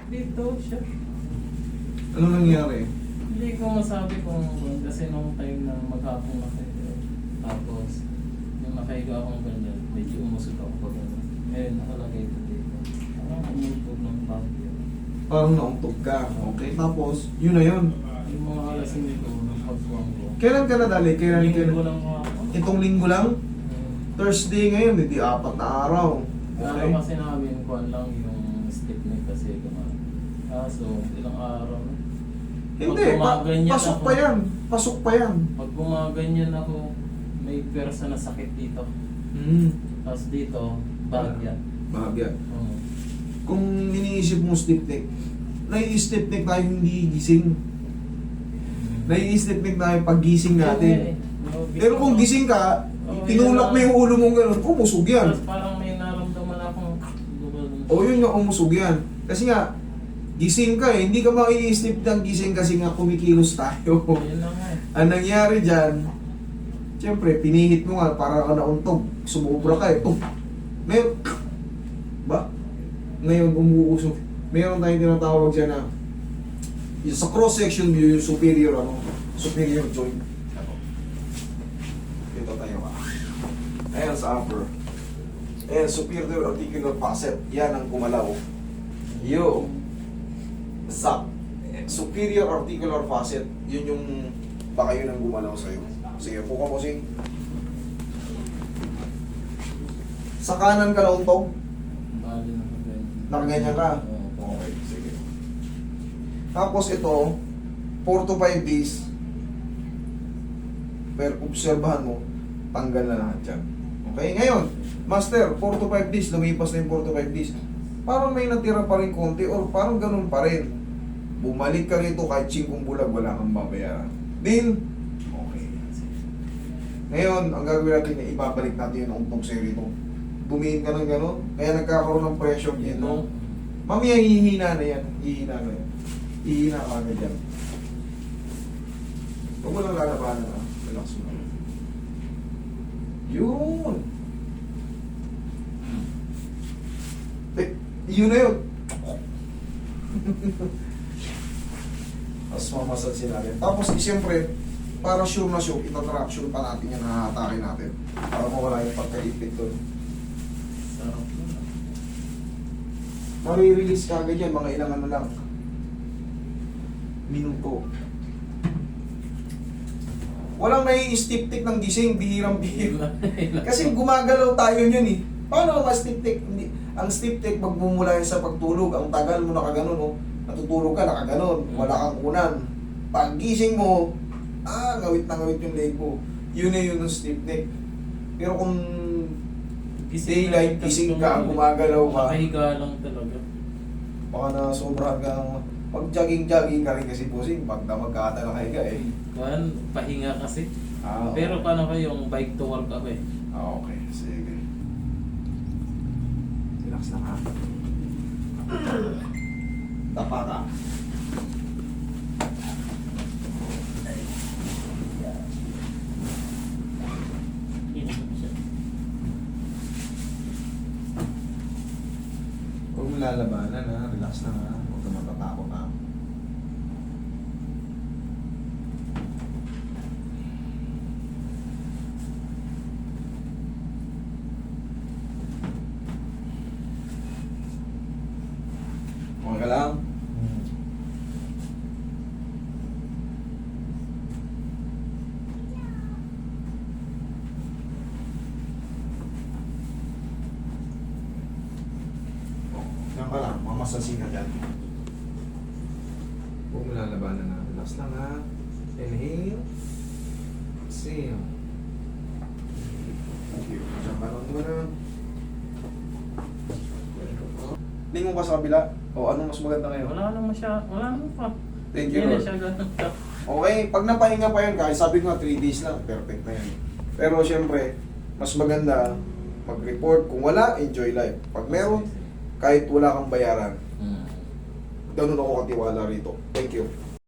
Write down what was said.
Dito siya. Ano nangyari? Hindi ko masabi kung kasi nung time na maghapon na kayo. Tapos, yung nakahiga akong ganyan, medyo umusog ako pag gano'n. Ngayon, nakalagay ito dito. Parang umulpog ng bagyo. Parang nauntog ka. Okay, tapos, yun na yun. Yung mga alasing nito, nung pagbuwang ko. Kailan ka nadali? Kailan? Linggo lang ako. Itong linggo lang? Thursday ngayon, hindi 4 na araw. Okay. Ano kasi namin, kuhan lang yung stick neck kasi gumana. So, ilang araw na. Hindi, Pag gumaganyan pasok ako- pa yan. Pasok pa yan. Pag gumaganyan ako, may pwersa na sakit dito. Tapos dito, bagya. Bahagya. Oo. Kung iniisip mo stiff neck, nai-stiff neck tayo hindi gising. Nai-stiff neck tayo pag gising natin. Pero kung gising ka, tinulak mo yung ulo mong gano'n, umusog yan. Tapos parang may naramdaman akong O yun nga, umusog yan. Kasi nga, gising ka eh. Hindi ka mai-stiff ng gising kasi nga kumikilos tayo. Yun lang nga eh. Ang nangyari dyan, siyempre, pinihit mo nga para ka nauntog. Sumubra ka eh. Oh, ngayon, ba? Ngayon, umuusog. Mayroon tayong tinatawag dyan na yung sa cross-section view, yung superior, superior joint. Dito tayo ka. Ayan sa upper. Ayan, superior articular facet. Yan ang gumalaw. Yo. Sa superior articular facet, yun yung baka yun ang gumalaw sa'yo. Sige, puka mo sing. Sa kanan ka nauntog, Bali na ganyan. nakaganyan ka. Oo. Okay, sige. Tapos ito, 4 to 5 days, pero obserbahan mo, tanggal na lahat yan. Okay, ngayon, Master, 4 to 5 days, lumipas na yung 4 to 5 days. Parang may natira pa rin konti or parang ganun pa rin. Bumalik ka rito kahit 5 bulag, wala kang babayaran. Then, okay. Ngayon, ang gagawin natin, ibabalik natin yung untog sa'yo rito. Bumihin ka ng gano'n, kaya nagkakaroon ng pressure dito. Mamaya hihina na yan. Hihina na yan. Hihina ka na dyan. Huwag mo lang lalabanan ha. Relax mo lang. Yun! Eh, yun na yun. Tapos mamasansin natin. Tapos siyempre, para sure na sure, itatraction pa natin yan, hahatake natin. Para mawala yung pagkaipit doon. Sarap na. Marirelease ka agad yan, mga ilang ano lang. Minuto. Walang nai-stiff tick ng gising, bihirang-bihira. Kasi gumagalaw tayo yun eh. Paano ka stiff tick? Ang stiff tick, magmumula yan sa pagtulog. Ang tagal mo nakaganon, oh. Natutulog ka, nakaganon. Wala kang kunan. Pag gising mo, ngawit na ngawit yung leg mo. Yun na yun ng stiff neck. Pero kung daylight, gising ka, gumagalaw ka, Nakahiga lang talaga. baka na sobrahan ka ng pag jogging ka rin kasi posing, pag damag ka ata nakahiga eh. Kuhan, pahinga kasi. Ah, Pero paano ko yung bike to work ako eh. okay. Sige. Relax na ka. Tapa ka. Huwag mo lalabanan ha. Relax na ha. Huwag ka matatakot ha. Okay ka lang? Yan ka lang, mamasasin ka dyan. Huwag mo lalabanan na. Relax lang ha. Inhale. Exhale. Diyan ka lang muna. Lingon ka sa kabila. O anong mas maganda ngayon? Wala naman siya, wala naman pa. Thank you, Hindi na Lord. siya ganun ka. Okay, pag napahinga pa yan, kahit sabi ko nga 3 days lang, perfect na yan. Pero syempre, mas maganda mag-report. Kung wala, enjoy life. Pag meron, kahit wala kang bayaran, ganun ako katiwala rito. Thank you.